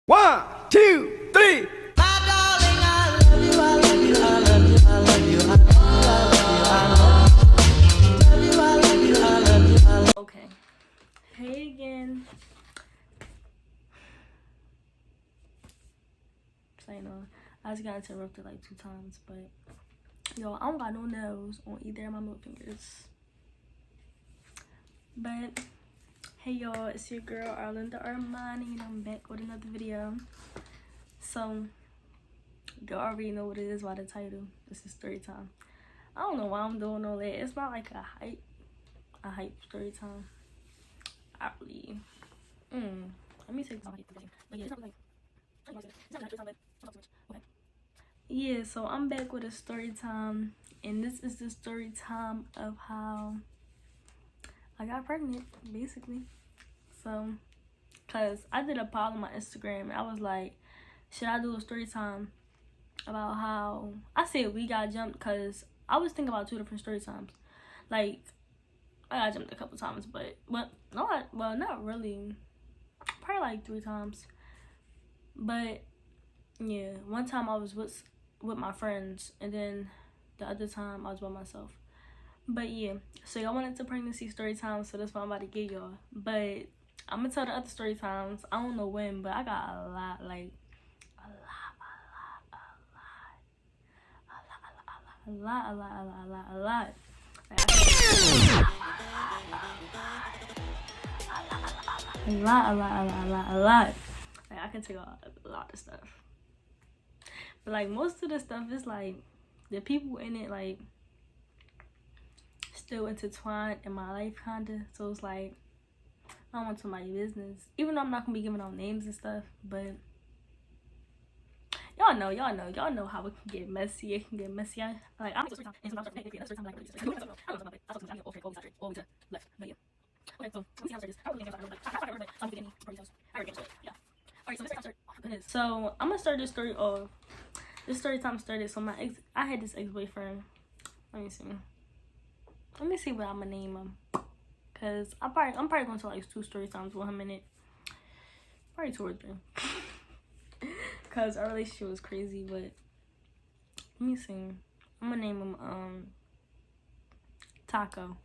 One, two, three. Okay. Hey again. So, I just got interrupted like 2 times, but yo, I don't got no nails on either of my middle fingers. But hey y'all, it's your girl Arlinda Armani, and I'm back with another video. So y'all already know what it is by the title. This is story time. I don't know why I'm doing all that. It's not like a hype story time. I really let me take some hype. But yeah, it's not like okay. Yeah, so I'm back with a story time, and this is the story time of how I got pregnant, basically. So, cause I did a poll on my Instagram, and I was like, should I do a story time about how I said we got jumped? Cause I was thinking about 2 different story times. Like, I got jumped a couple times, but not really. Probably like 3 times. But yeah, one time I was with my friends, and then the other time I was by myself. But yeah, so y'all wanted to pregnancy story time, so that's what I'm about to give y'all. But I'm gonna tell the other story times. I don't know when, but I got a lot. Like a lot. Like, a lot. Like, I can tell y'all a lot of stuff. But like most of the stuff is like the people in it like still intertwined in my life kinda. So it's like I don't want somebody's business. Even though I'm not gonna be giving out names and stuff, but y'all know how it can get messy. It can get messy. I'm like I'm okay, so let me see how I start this. So I'm gonna start this story off. This story time started. So I had this ex-boyfriend. Let me see what I'm gonna name him. Cause I'm probably going to like 2 story times with him in it. Probably 2 or 3. Cause our relationship was crazy, but let me see. I'm gonna name him Taco.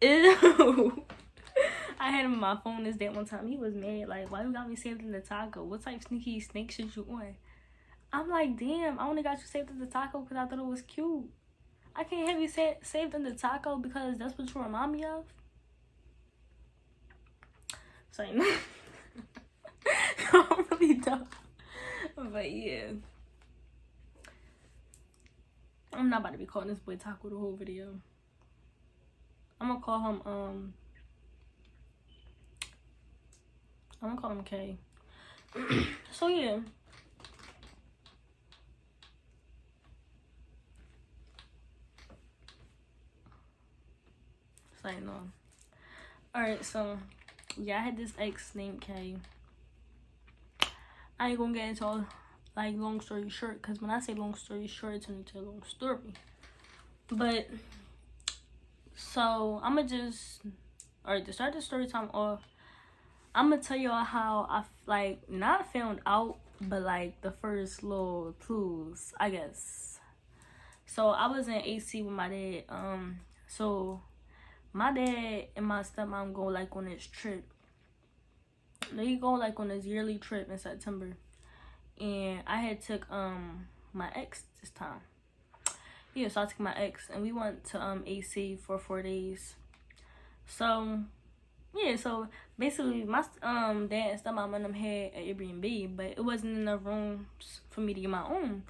Ew. I had him on my phone this day one time. He was mad, like, why you got me saved in the Taco? What type of sneaky snake shit you on? I'm like, damn, I only got you saved in the Taco because I thought it was cute. I can't have you saved in the Taco because that's what you remind me of. So, I'm really dumb. But yeah. I'm not about to be calling this boy Taco the whole video. I'm gonna call him K. So yeah. So I know. Alright, so yeah, I had this ex named K. I ain't gonna get into all like long story short, because when I say long story short, it turns into a long story. But so I'ma just to start the story time off, I'm gonna tell y'all how I like not found out, but like the first little clues, I guess. So I was in AC with my dad. So my dad and my stepmom go like on this trip. They go like on this yearly trip in September, and I had took my ex this time. Yeah, so I took my ex and we went to AC for 4 days. So yeah, so basically my dad and stepmom and them had an Airbnb, but it wasn't enough rooms for me to get my own.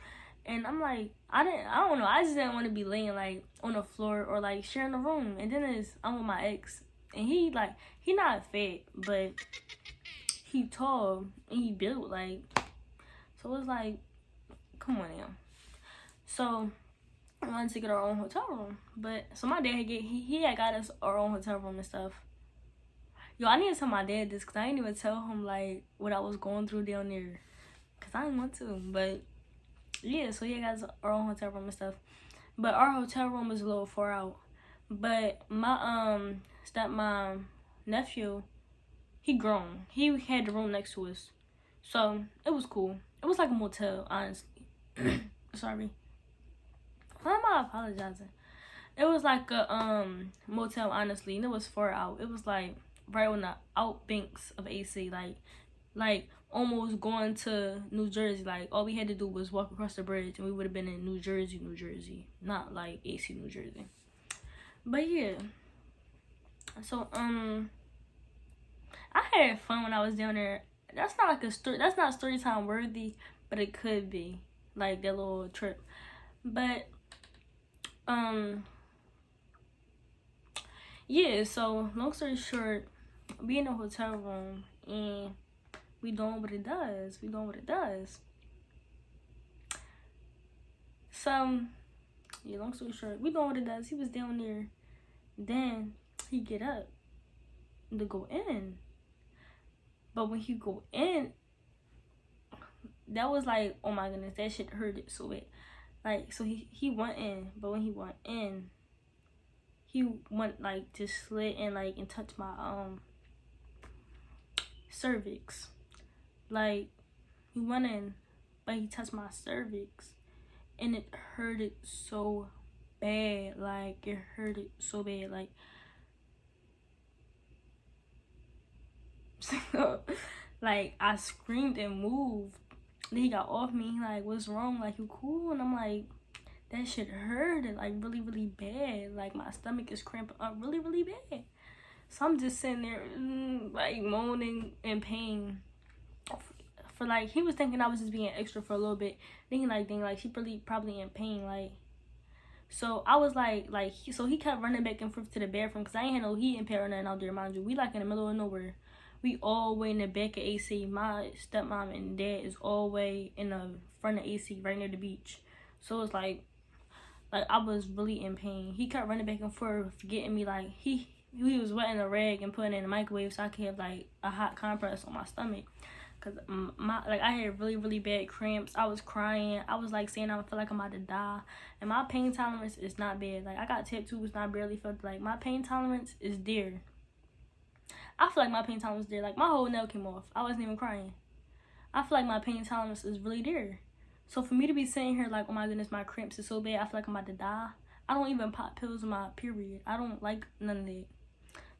And I'm like, I don't know, I just didn't want to be laying like on the floor or like sharing a room. And then I'm with my ex, and he not fat, but he tall and he built like, so it's like, come on now. So I wanted to get our own hotel room, but so my dad he had got us our own hotel room and stuff. Yo, I need to tell my dad this because I didn't even tell him like what I was going through down there, because I didn't want to. But yeah, so he got us our own hotel room and stuff. But our hotel room was a little far out. But my stepmom nephew, he grown. He had the room next to us. So it was cool. It was like a motel, honestly. Sorry. Why am I apologizing? It was like a motel, honestly, and it was far out. It was like right on the outbanks of AC, like almost going to New Jersey. Like all we had to do was walk across the bridge, and we would have been in New Jersey, not like AC, New Jersey. But yeah, so I had fun when I was down there. That's not like a story. That's not story time worthy, but it could be like that little trip. But yeah. So long story short, we in a hotel room and we doing what it does. We doing what it does. So yeah. Long story short, we doing what it does. He was down there. Then he get up to go in. But when he go in, that was like, oh my goodness, that shit hurt so bad. Like, so he went in, but when he went in, he went like just slid in like and touched my cervix. Like he went in, but he touched my cervix, and it hurted so bad. Like it hurted so bad. Like like I screamed and moved. Then he got off me. He like, what's wrong? Like, you cool? And I'm like, that shit hurted like really, really bad. Like my stomach is cramping up really, really bad. So I'm just sitting there like moaning in pain. For like, he was thinking I was just being extra for a little bit. Thinking like she probably in pain. Like, so I was so he kept running back and forth to the bathroom because I ain't had no heat and power or nothing out there, mind you. We like in the middle of nowhere. We all way in the back of AC. My stepmom and dad is all way in the front of AC, right near the beach. So it's like I was really in pain. He kept running back and forth, getting me like he was wetting a rag and putting it in the microwave so I could have like a hot compress on my stomach. Cause I had really, really bad cramps. I was crying. I was like saying I feel like I'm about to die. And my pain tolerance is not bad. Like I got tattoos and I barely felt like my pain tolerance is there. I feel like my pain tolerance is there. Like my whole nail came off. I wasn't even crying. I feel like my pain tolerance is really there. So for me to be sitting here like, oh my goodness, my cramps is so bad, I feel like I'm about to die. I don't even pop pills in my period. I don't like none of that.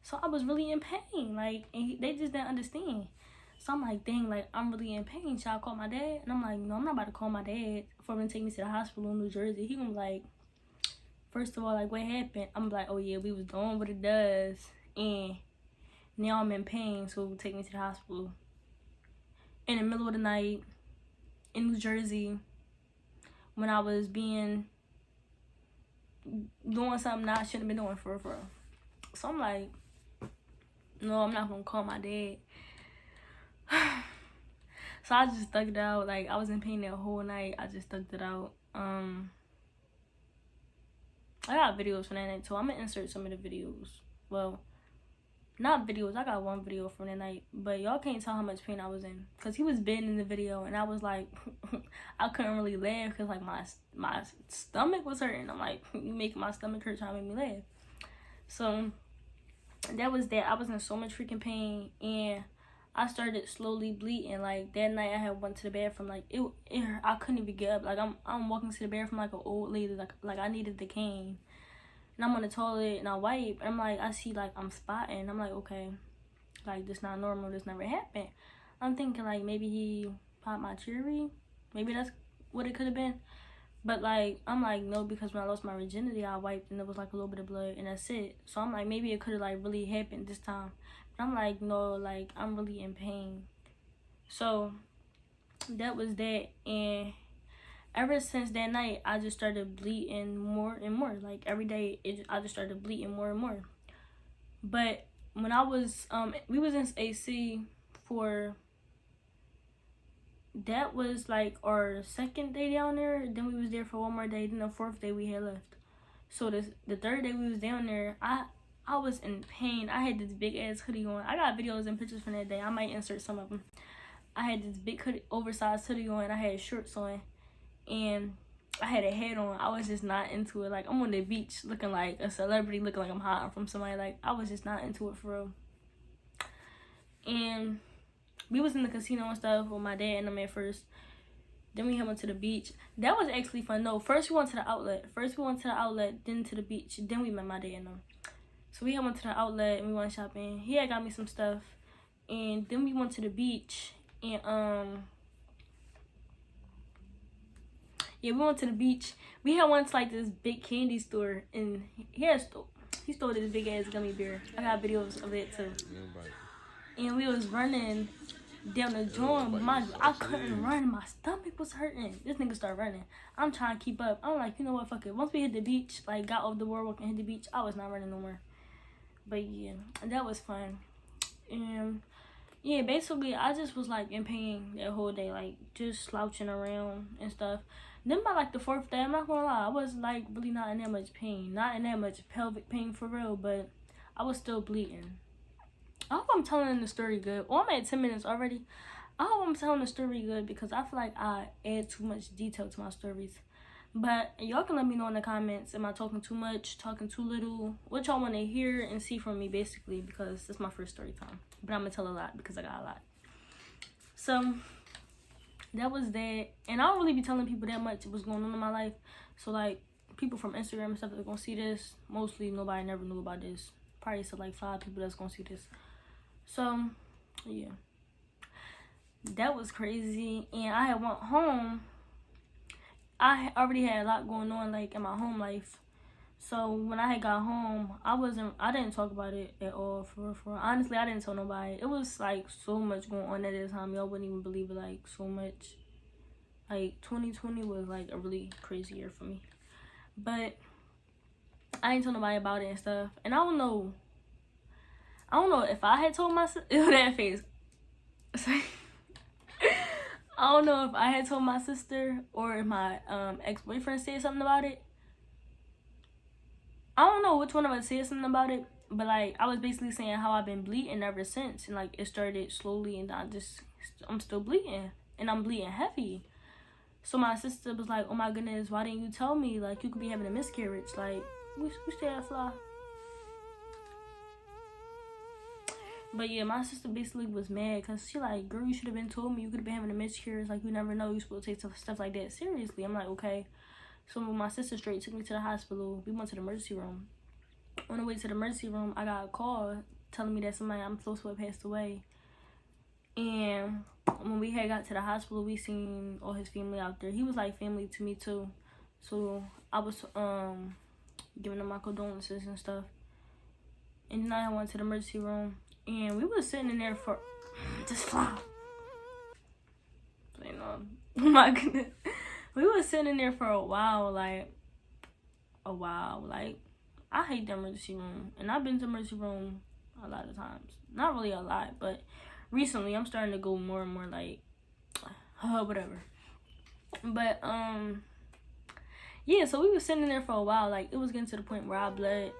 So I was really in pain. Like, and they just didn't understand. So I'm like, dang, like, I'm really in pain. Should I call my dad? And I'm like, no, I'm not about to call my dad for him to take me to the hospital in New Jersey. He gonna be like, first of all, like, what happened? I'm like, oh yeah, we was doing what it does. And now I'm in pain, so take me to the hospital. In the middle of the night, in New Jersey, when I was doing something I shouldn't have been doing for real. So I'm like, no, I'm not gonna call my dad. So I just thugged it out. Like I was in pain that whole night. I just thugged it out. I got videos from that night too. I'm gonna insert some of the videos. Well, not videos. I got one video from that night, but y'all can't tell how much pain I was in because he was bending in the video, and I was like, I couldn't really laugh because like my stomach was hurting. I'm like, you making my stomach hurt trying to make me laugh. So that was that. I was in so much freaking pain, and I started slowly bleeding. Like that night, I had went to the bathroom. Like it I couldn't even get up. Like I'm walking to the bathroom like an old lady. Like I needed the cane. And I'm on the toilet and I wipe. And I'm like, I see like I'm spotting. I'm like, okay, like this not normal. This never happened. I'm thinking like maybe he popped my cherry. Maybe that's what it could have been. But like I'm like no, because when I lost my virginity, I wiped and there was like a little bit of blood and that's it. So I'm like maybe it could have like really happened this time. But I'm like no, like I'm really in pain. So that was that. And ever since that night, I just started bleeding more and more. Like every day, I just started bleeding more and more. But when I was, we was in AC for, that was like our second day down there. Then we was there for one more day. Then the fourth day we had left. So the third day we was down there, I was in pain. I had this big ass hoodie on. I got videos and pictures from that day. I might insert some of them. I had this big hoodie, oversized hoodie on. I had shorts on. And I had a hat on. I was just not into it. Like I'm on the beach looking like a celebrity, looking like I'm hiding from somebody. Like I was just not into it for real. And we was in the casino and stuff with my dad and them at first. Then we went to the beach. That was actually fun. No, first we went to the outlet. Then to the beach. Then we met my dad and them. So we went to the outlet and we went shopping. He had got me some stuff. And then we went to the beach. And, yeah, we went to the beach. We had went to, like, this big candy store. And he stole this big-ass gummy bear. I got videos of it, too. And we was running down the joint, but I couldn't run. My stomach was hurting. This nigga started running. I'm trying to keep up. I'm like, you know what, fuck it. Once we hit the beach, like, got off the boardwalk and hit the beach, I was not running no more. But yeah, that was fun. And yeah, basically, I just was like in pain that whole day, like just slouching around and stuff. Then by like the fourth day, I'm not gonna lie, I was like really not in that much pain, not in that much pelvic pain for real, but I was still bleeding. I hope I'm telling the story good. Oh, I'm at 10 minutes already. I hope I'm telling the story good because I feel like I add too much detail to my stories. But y'all can let me know in the comments, am I talking too much, talking too little, what y'all want to hear and see from me, basically, because it's my first story time. But I'm going to tell a lot because I got a lot. So that was that. And I don't really be telling people that much what's going on in my life. So, like, people from Instagram and stuff that are going to see this, mostly nobody never knew about this. Probably said like 5 people that's going to see this. So, yeah. That was crazy. And I had went home. I already had a lot going on, like, in my home life. So, when I had got home, I didn't talk about it at all, for real. Honestly, I didn't tell nobody. It was, like, so much going on at this time. Y'all wouldn't even believe it, like, so much. Like, 2020 was, like, a really crazy year for me. But I didn't tell nobody about it and stuff. And I don't know if I had told my sister. Ew, that face. I don't know if I had told my sister or if my ex-boyfriend said something about it. I don't know which one of us said something about it, but like I was basically saying how I've been bleeding ever since, and like it started slowly, and I'm still bleeding, and I'm bleeding heavy. So my sister was like, "Oh my goodness, why didn't you tell me? Like you could be having a miscarriage. Like we stay at fly." But yeah, my sister basically was mad because she like, girl, you should have been told me. You could have been having a miscarriage. Like, you never know. You're supposed to take stuff like that seriously. I'm like, okay. So my sister straight took me to the hospital. We went to the emergency room. On the way to the emergency room, I got a call telling me that somebody I'm close with passed away. And when we had got to the hospital, we seen all his family out there. He was like family to me too. So I was giving them my condolences and stuff. And then I went to the emergency room. And we was sitting in there for just fly. Oh my goodness. We was sitting in there for a while, like I hate the emergency room. And I've been to the emergency room a lot of times. Not really a lot, but recently I'm starting to go more and more like whatever. But yeah, so we was sitting in there for a while, like it was getting to the point where I bled.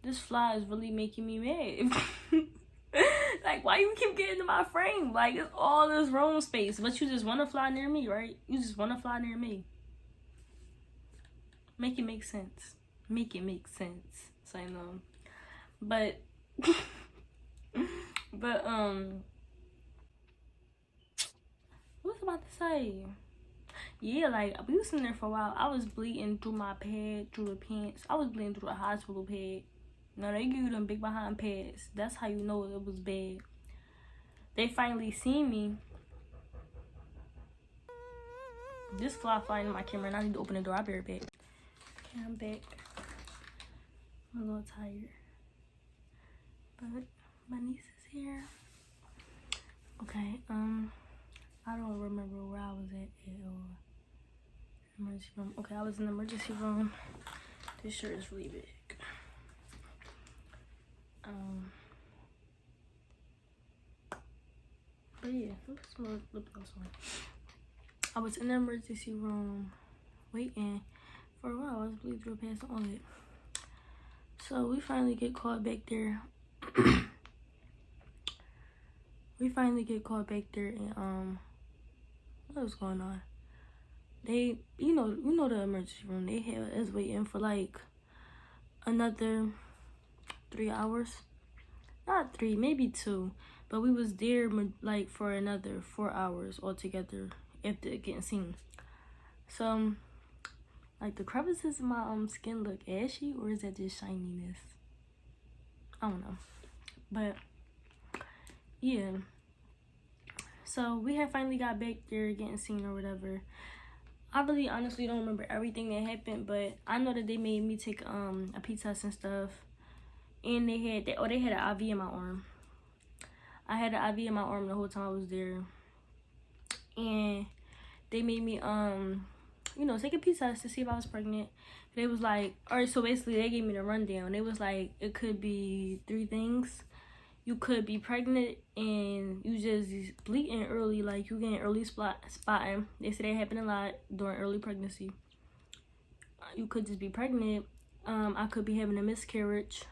This fly is really making me mad. Like, why you keep getting in my frame? Like, it's all this room space. But you just want to fly near me, right? You just want to fly near me. Make it make sense. Make it make sense. So, I know. But, what was I about to say? Yeah, like, we was in there for a while. I was bleeding through my pad, through the pants. I was bleeding through the hospital pad. No, they give you them big behind pads. That's how you know it was bad. They finally seen me. This fly flying in my camera, and I need to open the door. I'll be right back. Okay, I'm back. I'm a little tired. But my niece is here. Okay, I don't remember where I was at emergency room. Okay, I was in the emergency room. This shirt is really big. But yeah, let's lip gloss on. I was in the emergency room waiting for a while. I was bleeding through a past all it. So we finally get called back there. And what was going on? They, you know the emergency room. They had us waiting for like another 3 hours. Not 3, maybe 2. but we was there like for another 4 hours altogether after getting seen. So like the crevices in my skin look ashy, or is that just shininess? I don't know. But yeah, so we had finally got back there getting seen or whatever. I really honestly don't remember everything that happened, but I know that they made me take a pee test and stuff, and they had an IV in my arm. I had an IV in my arm the whole time I was there, and they made me take a pee test to see if I was pregnant. They was like, all right, so basically they gave me the rundown. They was like, it could be 3 things. You could be pregnant and you just bleeding early, like you getting early spotting. They say that happened a lot during early pregnancy. You could just be pregnant. I could be having a miscarriage,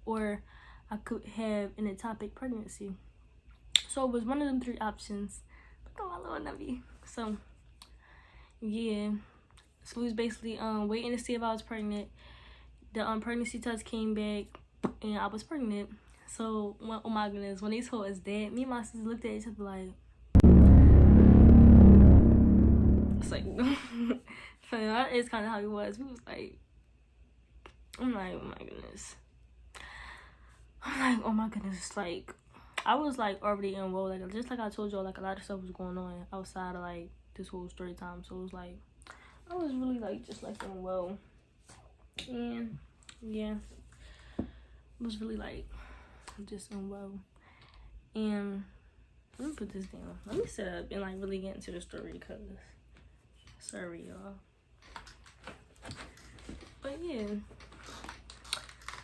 or I could have an ectopic pregnancy. So it was one of them 3 options. Look at my little nubby. So yeah, so we was basically waiting to see if I was pregnant. The pregnancy test came back and I was pregnant. So oh my goodness, when they told us that, me and my sister looked at each other like, it's like so that is kind of how it was. We was like, I'm like, oh my goodness. I'm like, oh my goodness. Like, I was like already in woe. Like, just like I told y'all, like a lot of stuff was going on outside of like this whole story time. So it was like, I was really like just like in woe. And yeah, it was really like just in woe. And let me put this down. Let me sit up and like really get into the story, because sorry y'all. But yeah,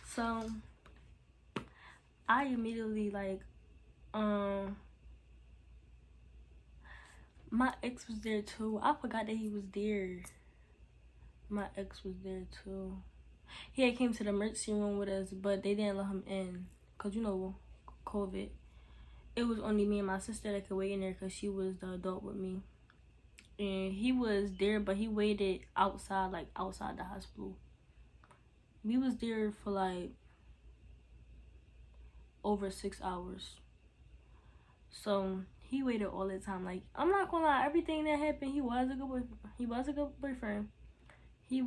so I immediately like my ex was there too. I forgot that he was there. My ex was there too. He had came to the emergency room with us, but they didn't let him in because, you know, COVID. It was only me and my sister that could wait in there because she was the adult with me. And he was there, but he waited outside, like outside the hospital. We was there for like over 6 hours. So he waited all the time. Like, I'm not gonna lie, everything that happened, he was a good boyfriend. He was a good boyfriend. He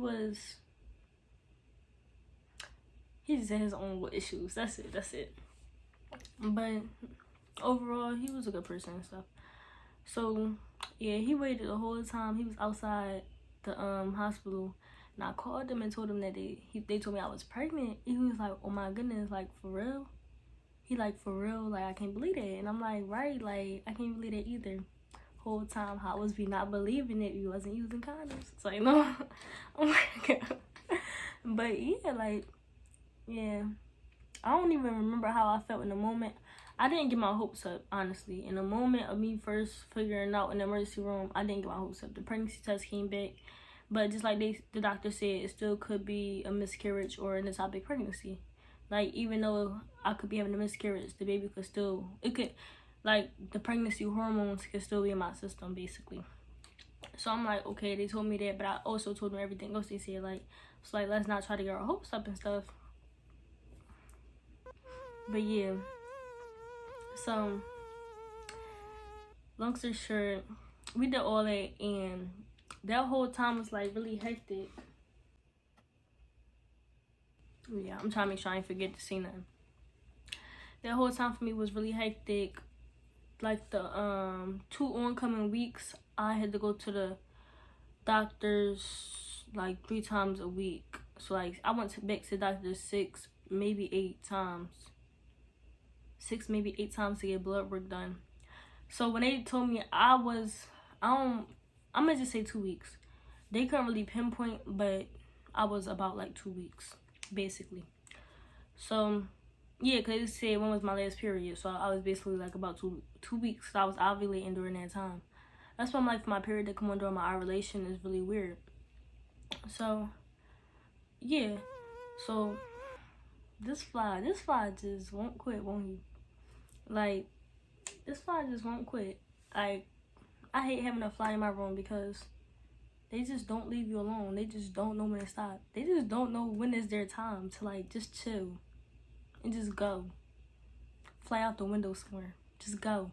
just had his own issues. That's it. But overall, he was a good person and stuff. So yeah, he waited the whole time. He was outside the hospital, and I called them and told them that they told me I was pregnant. He was like, oh my goodness, like for real? He like, for real? Like, I can't believe it. And I'm like, right, like I can't believe it either. Whole time, how was we not believing it? We wasn't using condoms. So you know, oh my god. But yeah, like, yeah, I don't even remember how I felt in the moment. I didn't get my hopes up, honestly. In the moment of me first figuring out in the emergency room, I didn't get my hopes up. The pregnancy test came back, but just like the doctor said, it still could be a miscarriage or an ectopic pregnancy. Like, even though I could be having a miscarriage, the baby could still, like, the pregnancy hormones could still be in my system, basically. So I'm like, okay, they told me that, but I also told them everything else they said. Like, it's like, let's not try to get our hopes up and stuff. But yeah, so long story short, we did all that, and that whole time was like really hectic. Yeah, I'm trying to make sure I ain't forget to say nothing. That whole time for me was really hectic. Like the 2 oncoming weeks, I had to go to the doctors like 3 times a week. So like I went back to the doctor 6, maybe 8 times. 6, maybe 8 times to get blood work done. So when they told me I'm gonna just say 2 weeks. They couldn't really pinpoint, but I was about like 2 weeks, basically. So yeah, because they said when was my last period. So I was basically like about 2 weeks. So I was ovulating during that time. That's why I'm like, for my period to come on during my ovulation is really weird. So yeah, so this fly just won't quit, won't he? Like, this fly just won't quit. Like, I hate having a fly in my room because they just don't leave you alone. They just don't know when to stop. They just don't know when is their time to like just chill and just go. Fly out the window somewhere. Just go.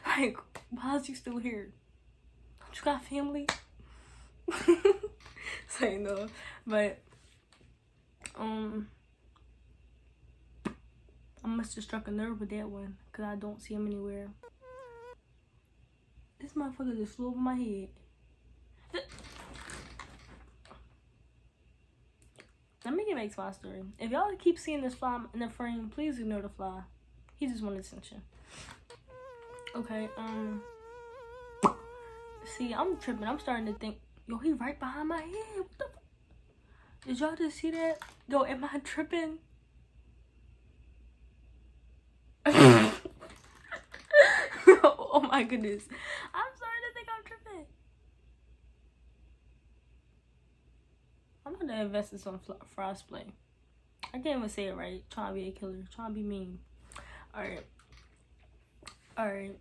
Like, why is you still here? Don't you got family? So, you know, but, I must have struck a nerve with that one, because I don't see him anywhere. This motherfucker just flew over my head. Let me get back to my story. If y'all keep seeing this fly in the frame, please ignore the fly. He just wanted attention. Okay, see, I'm tripping. I'm starting to think, yo, he right behind my head. What the fuck? Did y'all just see that? Yo, am I tripping? Oh my goodness. I'm starting to think I'm tripping. I'm gonna invest in some frostplay. I can't even say it right. Trying to be a killer. Trying to be mean. Alright. Alright.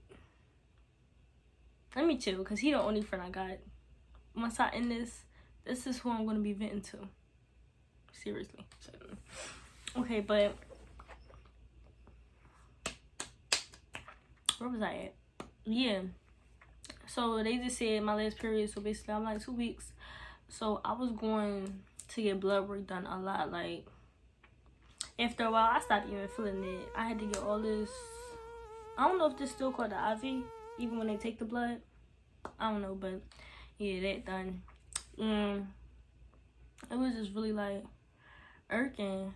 Let me chill, because he the only friend I got. Once I end this is who I'm going to be venting to. Seriously. Okay, but where was I at? Yeah. So they just said my last period, so basically I'm like 2 weeks. So I was going to get blood work done a lot. Like, after a while, I stopped even feeling it. I had to get all this, I don't know if this still called the IV, even when they take the blood. I don't know, but yeah, that done. It was just really like irking.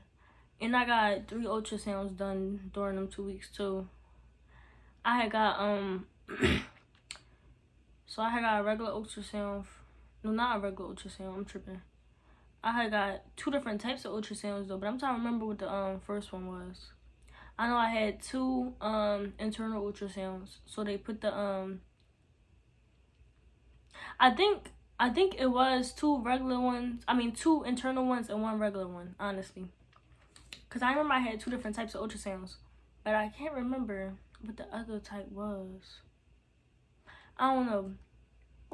And I got 3 ultrasounds done during them 2 weeks too. I had got so I had got a regular ultrasound. No, not a regular ultrasound, I'm tripping. I had got 2 different types of ultrasounds though, but I'm trying to remember what the first one was. I know I had 2 internal ultrasounds. So they put the I think it was 2 regular ones. I mean 2 internal ones and 1 regular one, honestly. Cause I remember I had 2 different types of ultrasounds, but I can't remember what the other type was. I don't know.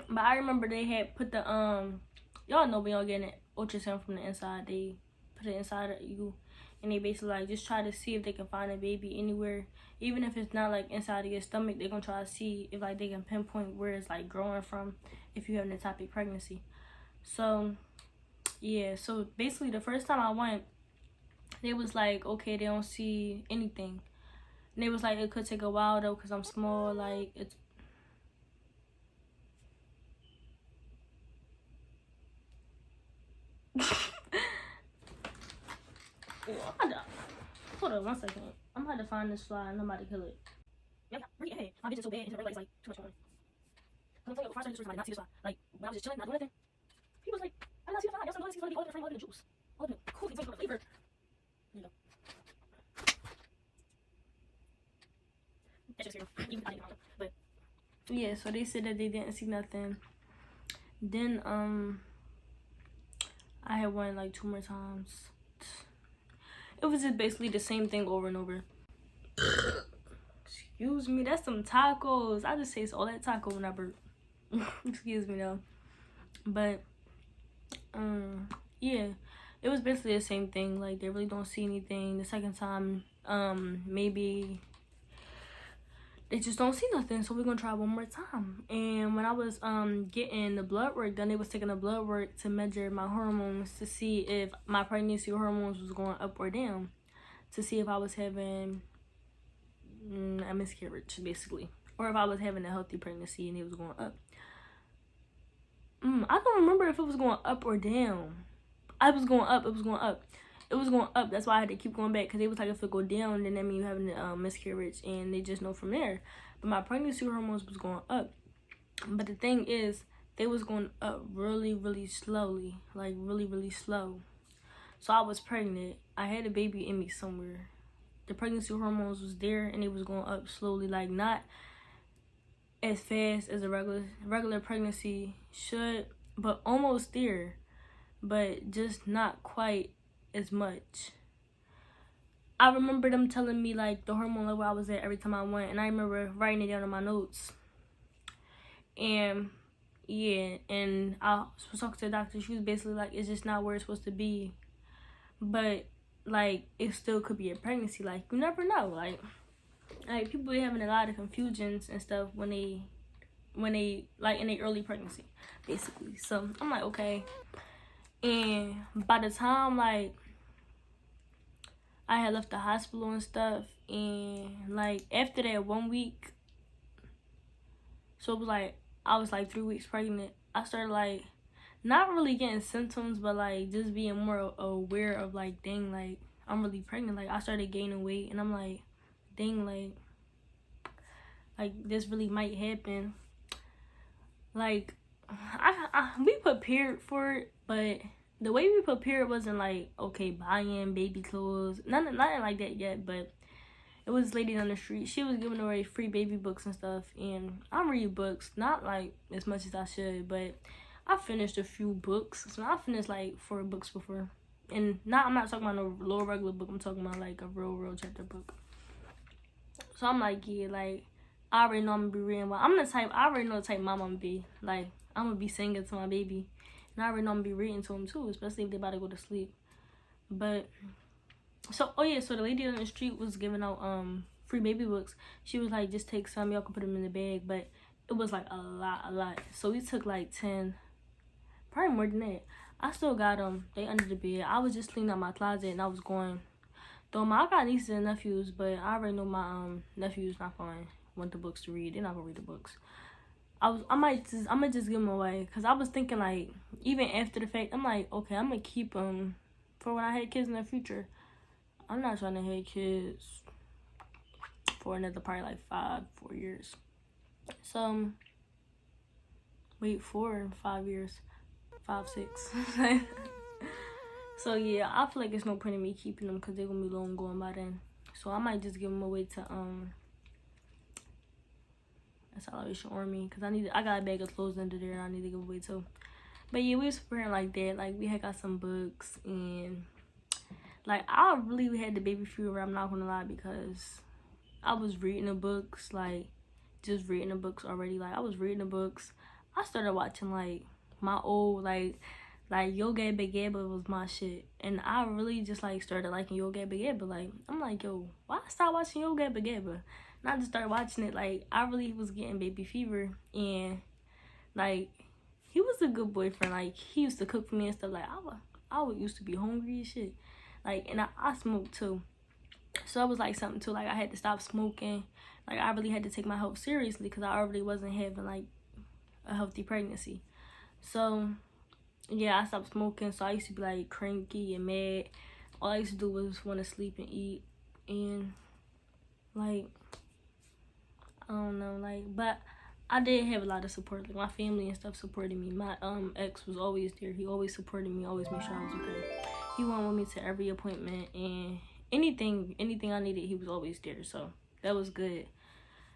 But I remember they had put the y'all know when y'all getting an ultrasound from the inside, they put it inside of you, and they basically like just try to see if they can find a baby anywhere, even if it's not like inside of your stomach. They're gonna try to see if like they can pinpoint where it's like growing from, if you have an ectopic pregnancy. So yeah, so basically the first time I went, they was like, okay, they don't see anything, and they was like, it could take a while though, because I'm small. Like, it's hold on 1 second. I'm about to find this fly and I'm about to kill it. Yeah, bring it. Hey, my vision's so bad. It's like too much fun. I'm telling you, before I started this, I did not see this fly. Like, when I was just chilling, not doing anything, he was like, I did not see the fly. Yes, I'm going to see all the frame, all the juice, all the cool things for the flavor. There you go. That's just here. Even I didn't know, but yeah. So they said that they didn't see nothing. Then I had went like 2 more times. It was just basically the same thing over and over. Excuse me, that's some tacos. I just taste all that taco when I burp. Excuse me though. But yeah, it was basically the same thing. Like, they really don't see anything. The second time, maybe they just don't see nothing, so we're gonna try 1 more time. And when I was getting the blood work done, they was taking the blood work to measure my hormones to see if my pregnancy hormones was going up or down, to see if I was having a miscarriage basically, or if I was having a healthy pregnancy and it was going up. I don't remember if it was going up or down. It was going up. It was going up. That's why I had to keep going back, because they was like, if it go down, then that means you having a miscarriage, and they just know from there. But my pregnancy hormones was going up. But the thing is, they was going up really, really slowly, like really, really slow. So I was pregnant. I had a baby in me somewhere. The pregnancy hormones was there, and it was going up slowly, like not as fast as a regular pregnancy should, but almost there, but just not quite as much. I remember them telling me like the hormone level I was at every time I went, and I remember writing it down in my notes. And yeah, and I was talking to the doctor. She was basically like, it's just not where it's supposed to be, but like it still could be a pregnancy. Like, you never know. Like, like people be having a lot of confusions and stuff when they like in their early pregnancy, basically. So I'm like, okay. And by the time like I had left the hospital and stuff, and like after that 1 week, so it was like I was like 3 weeks pregnant, I started like not really getting symptoms, but like just being more aware of like, dang, like I'm really pregnant. Like I started gaining weight, and I'm like, dang, like this really might happen. Like we prepared for it, but the way we prepared wasn't like, okay, buying baby clothes, nothing like that yet. But it was a lady on the street, she was giving away free baby books and stuff, and I read books, not like as much as I should, but I finished a few books. So I finished like 4 books before, and I'm not talking about no little regular book, I'm talking about like a real chapter book. So I'm like, yeah, like I already know I'm gonna be reading. Well, I already know the type mom I'm gonna be. Like I'm gonna be singing to my baby, and I already know I'm gonna be reading to him too, especially if they about to go to sleep. But so, oh yeah, so the lady on the street was giving out free baby books. She was like, just take some, y'all can put them in the bag. But it was like a lot. So we took like 10, probably more than that. I still got them. They under the bed. I was just cleaning out my closet, and I was going. Though I got nieces and nephews, but I already know my nephews not going to want the books to read. They're not gonna read the books. I'm gonna just give them away, because I was thinking like, even after the fact, I'm like, okay, I'm gonna keep them for when I had kids in the future. I'm not trying to have kids for another probably like 4 years. So wait, 4 and 5 years, 5, 6. So yeah, I feel like it's no point in me keeping them, because they're gonna be long gone by then. So I might just give them away to Salvation Army, because I got a bag of clothes under there and I need to give away too. But yeah, we was preparing like that. Like we had got some books, and like I really had the baby fever, I'm not gonna lie, because I was reading the books, like just reading the books already. Like I was reading the books. I started watching like my old like Yo Gabba Gabba was my shit, and I really just like started liking Yo Gabba Gabba. Like I'm like, yo, why I start watching Yo Gabba Gabba? And I just started watching it. Like I really was getting baby fever, and like he was a good boyfriend. Like he used to cook for me and stuff. Like I would used to be hungry as shit. Like, and I smoked too, so it was like something too. Like I had to stop smoking. Like I really had to take my health seriously, because I already wasn't having like a healthy pregnancy. So yeah, I stopped smoking. So I used to be like cranky and mad. All I used to do was want to sleep and eat, and like I don't know, like, but I did have a lot of support. Like my family and stuff supported me. My ex was always there. He always supported me, always made sure I was okay. He went with me to every appointment, and anything I needed, he was always there. So that was good,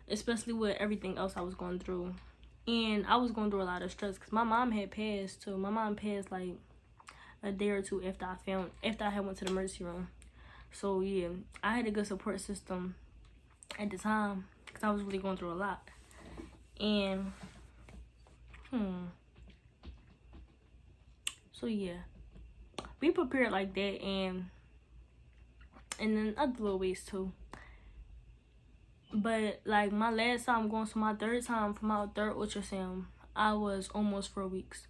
especially with everything else I was going through. And I was going through a lot of stress, because my mom had passed too. My mom passed like a day or two after I had went to the emergency room. So yeah, I had a good support system at the time, because I was really going through a lot. And so yeah, we prepared like that, and then other little ways too. But like my last time going, so my third time for my third ultrasound, I was almost 4 weeks.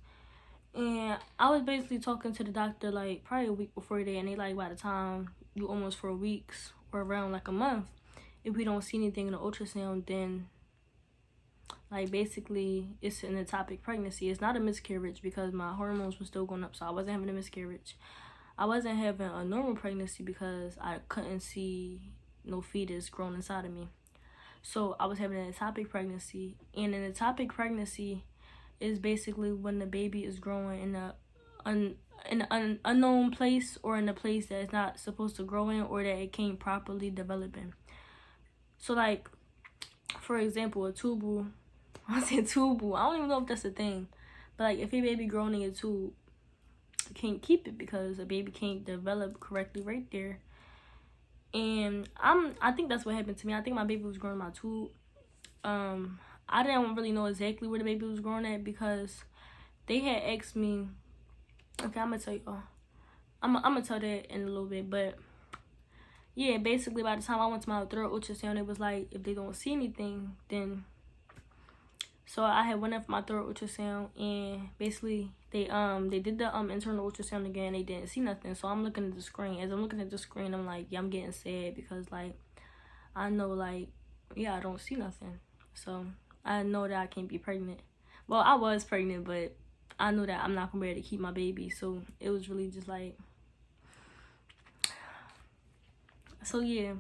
And I was basically talking to the doctor like probably a week before that, and they like, by the time you almost 4 weeks or around like a month, if we don't see anything in the ultrasound, then like basically it's an ectopic pregnancy. It's not a miscarriage, because my hormones were still going up, so I wasn't having a miscarriage. I wasn't having a normal pregnancy because I couldn't see no fetus growing inside of me. So I was having an ectopic pregnancy, and an ectopic pregnancy is basically when the baby is growing in an unknown place, or in a place that it's not supposed to grow in, or that it can't properly develop in. So like, for example, a tubal, I said tubal, I don't even know if that's a thing, but like if your baby growing in your tube, you can't keep it because a baby can't develop correctly right there. And I think that's what happened to me. I think my baby was growing in my tube. I didn't really know exactly where the baby was growing at, because they had asked me, okay, I'm gonna tell you, I'm gonna tell that in a little bit, but yeah, basically by the time I went to my third ultrasound, it was like if they don't see anything, then. So I had went in for my third ultrasound, and basically they did the internal ultrasound again. They didn't see nothing. So I'm looking at the screen. As I'm looking at the screen, I'm like, yeah, I'm getting sad because like I know like yeah, I don't see nothing. So I know that I can't be pregnant. Well, I was pregnant, but I know that I'm not gonna be able to keep my baby. So it was really just like, so yeah.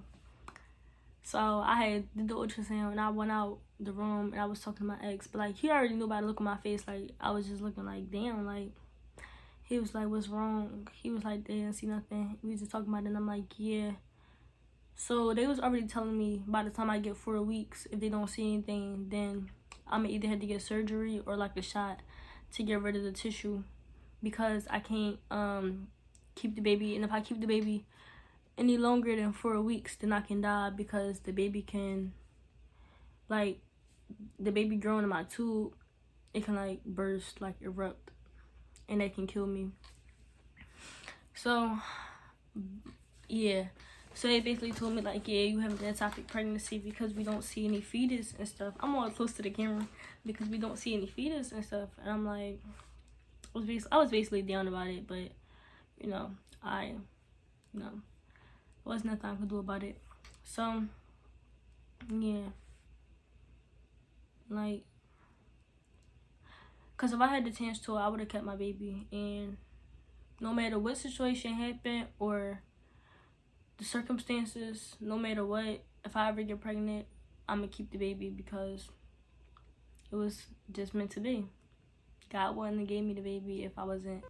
So I had did the ultrasound and I went out the room and I was talking to my ex, but like he already knew by the look on my face. Like I was just looking like, damn. Like he was like, what's wrong? He was like, they didn't see nothing. We was just talking about it, and I'm like, yeah. So they was already telling me by the time I get 4 weeks, if they don't see anything, then I'm either have to get surgery or like a shot to get rid of the tissue, because I can't keep the baby. And if I keep the baby any longer than 4 weeks, then I can die, because the baby can, like, the baby growing in my tube, it can like burst, like erupt, and that can kill me. So yeah, so they basically told me like, yeah, you have an ectopic pregnancy because we don't see any fetus and stuff. I'm all close to the camera, because we don't see any fetus and stuff. And I'm like, I was basically down about it, but you know, there was nothing I could do about it. So yeah, like, because if I had the chance to, I would have kept my baby. And no matter what situation happened or the circumstances, no matter what, if I ever get pregnant, I'm gonna keep the baby, because it was just meant to be. God wouldn't have gave me the baby if I wasn't.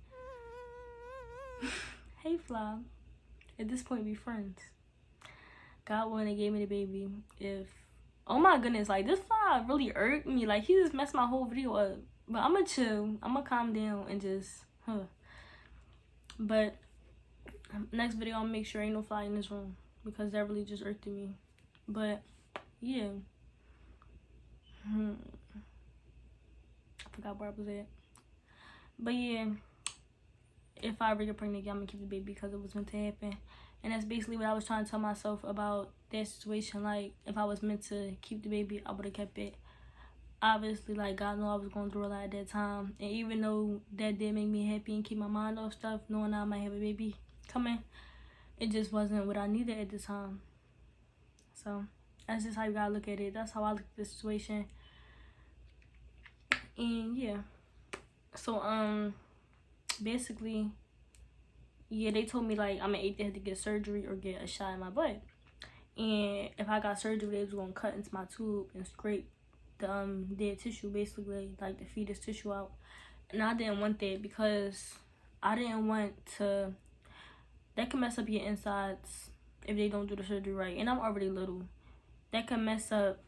Hey Fly, at this point we friends. God wouldn't have gave me the baby if, oh my goodness, like this Fly really irked me. Like he just messed my whole video up. But I'm gonna chill, I'm gonna calm down and just But next video, I'll make sure ain't no Fly in this room, because that really just irked me. But yeah, I forgot where I was at. But yeah, if I ever get pregnant, I'm gonna keep the baby, because it was meant to happen. And that's basically what I was trying to tell myself about that situation. Like if I was meant to keep the baby, I would have kept it. Obviously, like God knew I was going through a lot at that time, and even though that did make me happy and keep my mind off stuff, knowing I might have a baby coming, it just wasn't what I needed at the time. So that's just how you gotta look at it. That's how I look at the situation. And yeah, so basically, yeah, they told me like I'm gonna either have to get surgery or get a shot in my butt. And if I got surgery, they was gonna cut into my tube and scrape the dead tissue, basically like the fetus tissue out. And I didn't want that, because I didn't want to, that can mess up your insides if they don't do the surgery right. And I'm already little. That can mess up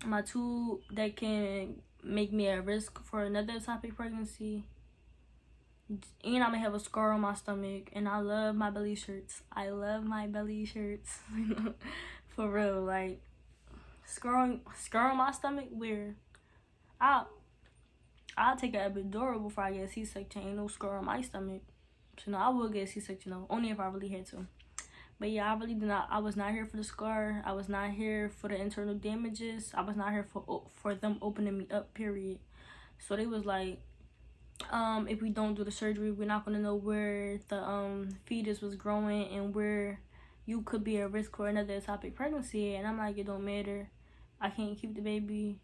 my tube. That can make me at risk for another ectopic pregnancy. And I'm gonna have a scar on my stomach. And I love my belly shirts. I love my belly shirts. For real, like scar on my stomach, where I'll take an epidural before I get a C-section. Ain't no scar on my stomach. So no, I will get a C-section though, only if I really had to. But yeah, I really did not. I was not here for the scar. I was not here for the internal damages. I was not here for them opening me up, period. So they was like, if we don't do the surgery, we're not gonna know where the fetus was growing and where you could be at risk for another ectopic pregnancy. And I'm like, it don't matter. I can't keep the baby.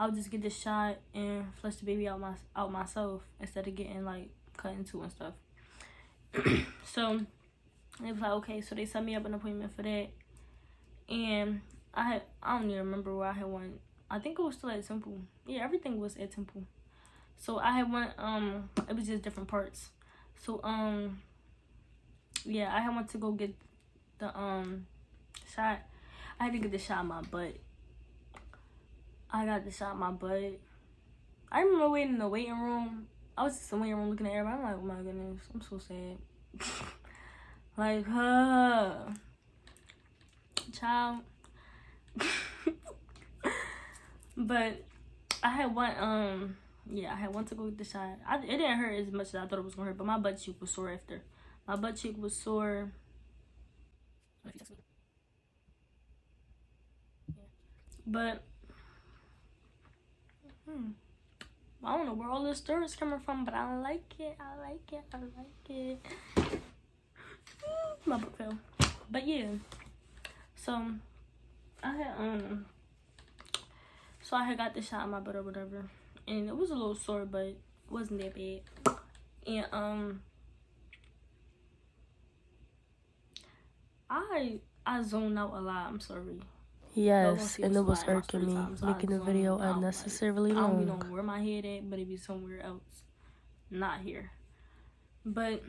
I'll just get the shot and flush the baby out myself, instead of getting like cut into and stuff. So it was like, okay. So they set me up an appointment for that, and I don't even remember where I had went. I think it was still at Temple. Yeah, everything was at Temple. So I had went, it was just different parts. So yeah, I had went to go get the shot. I had to get the shot in my butt. I got the shot in my butt. I remember waiting in the waiting room. I was just in the waiting room looking at everybody. I'm like, oh my goodness, I'm so sad. Like, child. But I had one, yeah, I had one to go get the shot. It didn't hurt as much as I thought it was gonna hurt, but my butt cheek was sore after. My butt cheek was sore. if he texts me. Yeah. But I don't know where all this dirt is coming from, but I like it. I like it. I like it. My book fell. But yeah. So I had got the shot in my butt or whatever, and it was a little sore, but it wasn't that bad. And I zoned out a lot. I'm sorry. Yes, and it was irking me, making the video unnecessarily long. I don't even know where my head at, but it be somewhere else, not here. But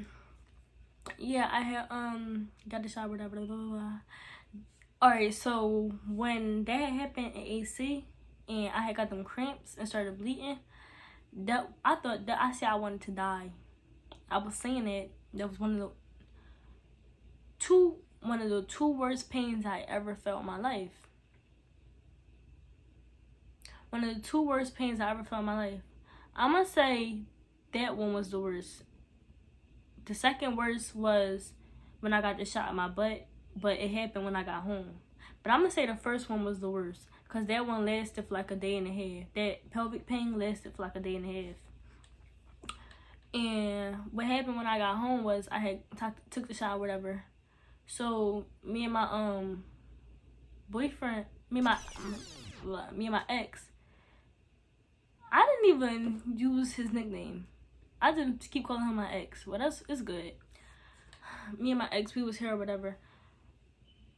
yeah, I had got the shot, whatever. Blah, blah, blah. All right, so when that happened in AC, and I had got them cramps and started bleeding, that I thought that I said I wanted to die. I was saying that was one of the two worst pains I ever felt in my life. One of the two worst pains I ever felt in my life. I'm gonna say that one was the worst. The second worst was when I got the shot in my butt, but it happened when I got home. But I'm gonna say the first one was the worst, because that one lasted for like a day and a half. That pelvic pain lasted for like a day and a half. And what happened when I got home was I had took the shot or whatever. So me and my boyfriend, me and my ex, I didn't even use his nickname. I just keep calling him my ex. Well, it's good. Me and my ex, we was here or whatever.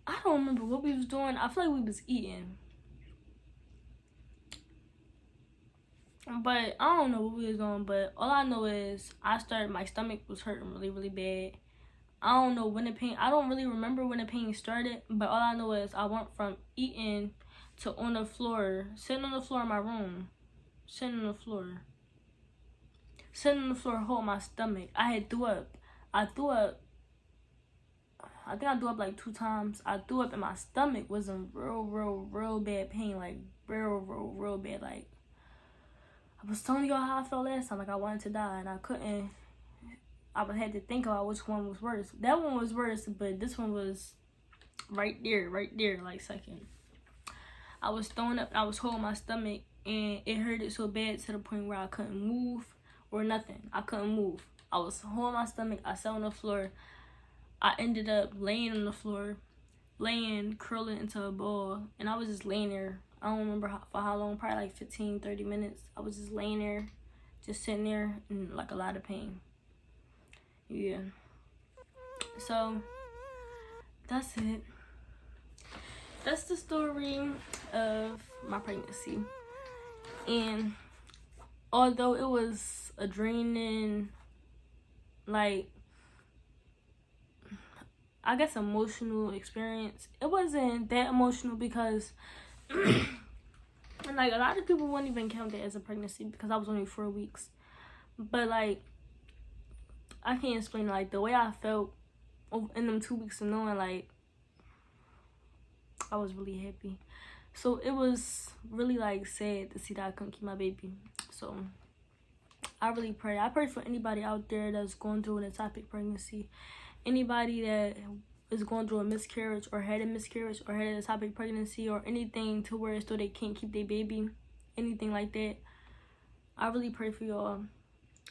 I don't remember what we was doing. I feel like we was eating. But I don't know what we was doing. But all I know is my stomach was hurting really, really bad. I don't know when the pain, I don't really remember when the pain started. But all I know is I went from eating to on the floor, sitting on the floor in my room. Sitting on the floor, holding my stomach. I threw up. I think I threw up like 2 times. I threw up and my stomach was in real bad pain. Like, real bad. Like, I was telling y'all how I felt last time. Like, I wanted to die and I couldn't. I had to think about which one was worse. That one was worse, but this one was right there, like second. I was throwing up and I was holding my stomach. And it hurted so bad to the point where I couldn't move or nothing. I couldn't move. I was holding my stomach. I sat on the floor. I ended up laying on the floor, curling into a ball. And I was just laying there. I don't remember for how long, probably like 15, 30 minutes. I was just laying there, just sitting there in like a lot of pain. Yeah. So, that's it. That's the story of my pregnancy. And although it was a draining, like, I guess emotional experience, it wasn't that emotional because like a lot of people wouldn't even count that as a pregnancy because I was only 4 weeks. But like, I can't explain like the way I felt in them 2 weeks of knowing like I was really happy. So it was really like sad to see that I couldn't keep my baby. So I really pray. I pray for anybody out there that's going through an ectopic pregnancy. Anybody that is going through a miscarriage or had a miscarriage or had an ectopic pregnancy or anything to where so they can't keep their baby. Anything like that. I really pray for y'all.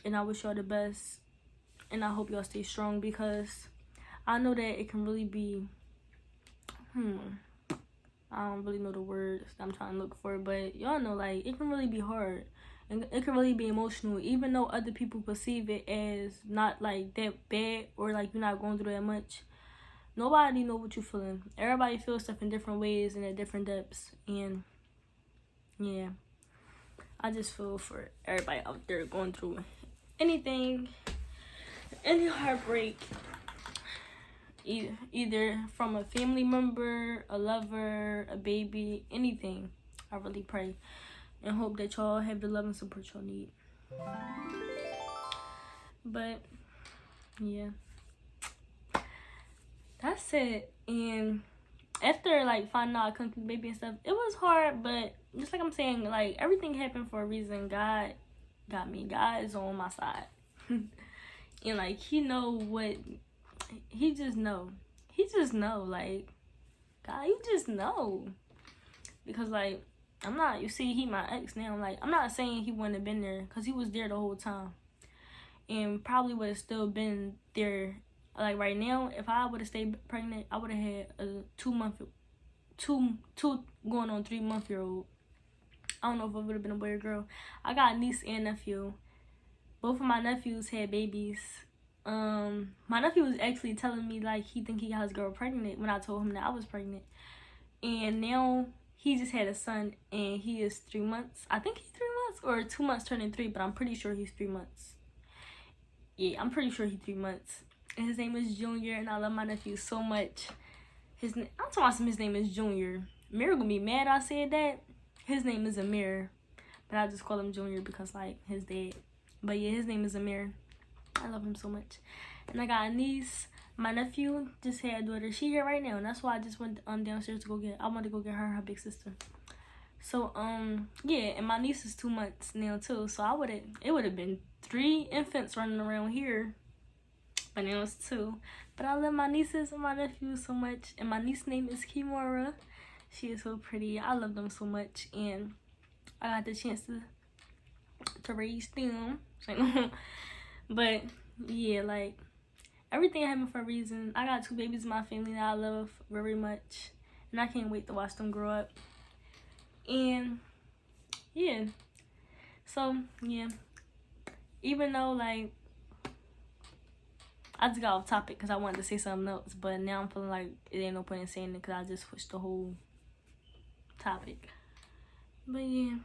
And I wish y'all the best. And I hope y'all stay strong because I know that it can really be... I don't really know the words I'm trying to look for, but y'all know, like, it can really be hard. And it can really be emotional, even though other people perceive it as not, like, that bad or, like, you're not going through that much. Nobody know what you're feeling. Everybody feels stuff in different ways and at different depths. And, yeah. I just feel for everybody out there going through anything, any heartbreak. Either from a family member, a lover, a baby, anything. I really pray and hope that y'all have the love and support y'all need. But yeah, that's it. And after like finding out I couldn't keep the baby and stuff, it was hard, but just like I'm saying, like everything happened for a reason. God got me. God is on my side. And like he know what, he just know. he just know, like, God, you just know. Because, like, I'm not, you see, he my ex now. Like, I'm not saying he wouldn't have been there, because he was there the whole time. And probably would have still been there. Like, right now, if I would have stayed pregnant, I would have had a 2 going on 3-month-year-old. I don't know if it would have been a boy or girl. I got a niece and nephew. Both of my nephews had babies. My nephew was actually telling me, like, he think he got his girl pregnant when I told him that I was pregnant. And now he just had a son, and he is 3 months. I think he's 3 months, or 2 months turning 3, but I'm pretty sure he's 3 months. Yeah, I'm pretty sure he's 3 months. And his name is Junior, and I love my nephew so much. I'm talking about his name is Junior. Amir gonna be mad I said that. His name is Amir, but I just call him Junior because, like, his dad. But yeah, his name is Amir. I love him so much. And I got a niece. My nephew just had a daughter. She here right now, and that's why I just went downstairs to go get. I wanted to go get her big sister. So yeah, and my niece is 2 months now too. So it would have been 3 infants running around here, but now it's 2. But I love my nieces and my nephews so much. And my niece's name is Kimora. She is so pretty. I love them so much, and I got the chance to raise them. But yeah, like, everything happened for a reason. I got 2 babies in my family that I love very much, and I can't wait to watch them grow up. And yeah, so yeah, even though, like, I just got off topic because I wanted to say something else, but now I'm feeling like it ain't no point in saying it because I just switched the whole topic. But yeah,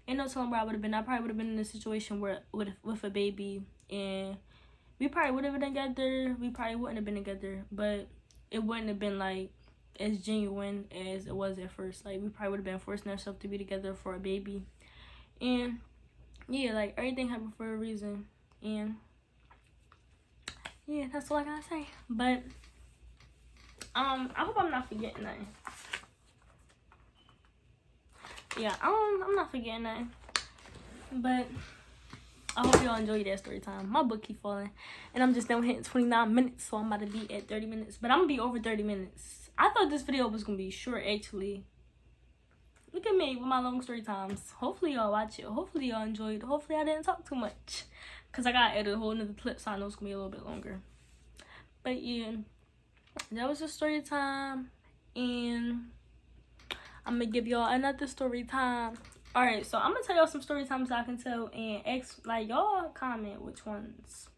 ain't no telling where I would have been. I probably would have been in a situation where with a baby, and we probably would have been together. We probably wouldn't have been together, but it wouldn't have been like as genuine as it was at first. Like, we probably would have been forcing ourselves to be together for a baby. And yeah, like, everything happened for a reason. And yeah, that's all I gotta say. But I hope I'm not forgetting nothing. Yeah, I'm not forgetting nothing. But I hope y'all enjoyed that story time. My book keep falling, and I'm just now hitting 29 minutes, so I'm about to be at 30 minutes. But I'm gonna be over 30 minutes. I thought this video was gonna be short, actually. Look at me with my long story times. Hopefully y'all watch it. Hopefully y'all enjoyed. Hopefully I didn't talk too much, cause I gotta edit a whole nother clip, so I know it's gonna be a little bit longer. But yeah, that was just story time, and I'm gonna give y'all another story time. Alright, so I'm gonna tell y'all some story times I can tell, and like, y'all comment which ones.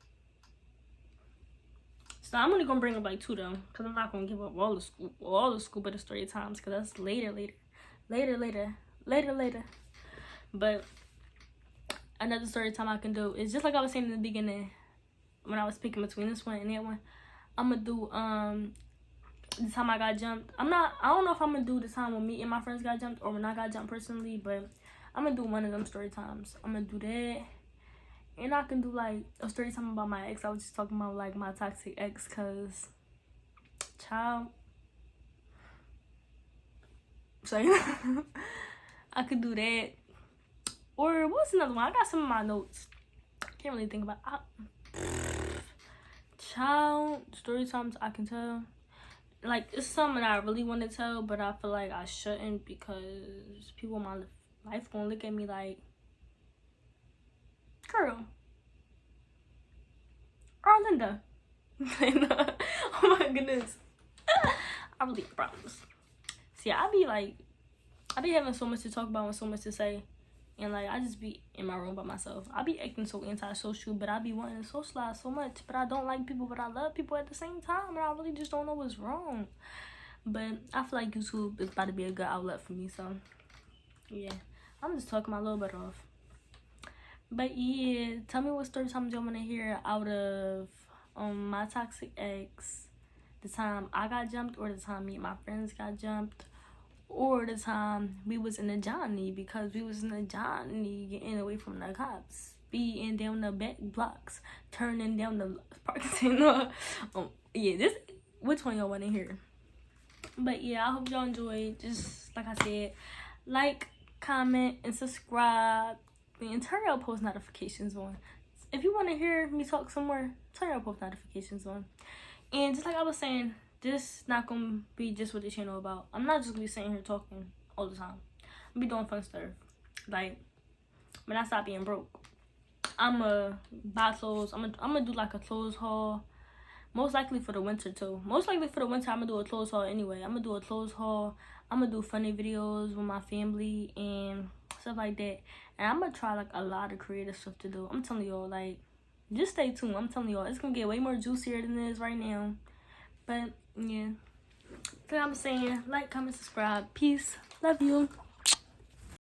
So I'm only gonna bring up like 2 though, cause I'm not gonna give up all the scoop of the story times, cause that's later. But another story time I can do is just like I was saying in the beginning when I was picking between this one and that one. I'm gonna do the time I got jumped. I don't know if I'm gonna do the time when me and my friends got jumped or when I got jumped personally, but I'm gonna do one of them story times. I'm gonna do that, and I can do like a story time about my ex. I was just talking about like my toxic ex, cause child, so I could do that. Or what's another one? I got some of my notes. Can't really think about child story times I can tell. Like, it's something that I really want to tell, but I feel like I shouldn't, because people in my life gonna look at me like, girl, Arlinda. Oh my goodness. I really have problems. See, I be having so much to talk about and so much to say, and like, I just be in my room by myself. I be acting so antisocial, but I be wanting to socialize so much, but I don't like people, but I love people at the same time, and I really just don't know what's wrong. But I feel like YouTube is about to be a good outlet for me, so yeah, I'm just talking my little bit off. But yeah, tell me what story times y'all want to hear out of my toxic ex, the time I got jumped, or the time me and my friends got jumped, or the time we was in the Johnny, because we was in the Johnny getting away from the cops, speeding down the back blocks, turning down the parking lot. Yeah, which one y'all want to hear? But yeah, I hope y'all enjoyed. Just like I said, like, comment, and subscribe, and turn your post notifications on. If you want to hear me talk somewhere, turn your post notifications on. And just like I was saying, this not gonna be just what the channel about. I'm not just gonna be sitting here talking all the time. I'm be doing fun stuff. Like when I stop being broke, I'ma buy clothes. I'm gonna do like a clothes haul. Most likely for the winter too. Most likely for the winter, I'm gonna do a clothes haul anyway. I'm gonna do a clothes haul. I'm gonna do funny videos with my family and stuff like that. And I'm gonna try like a lot of creative stuff to do. I'm telling y'all, like, just stay tuned. I'm telling y'all, it's gonna get way more juicier than this right now. But yeah, so I'm saying, like, comment, subscribe. Peace. Love you.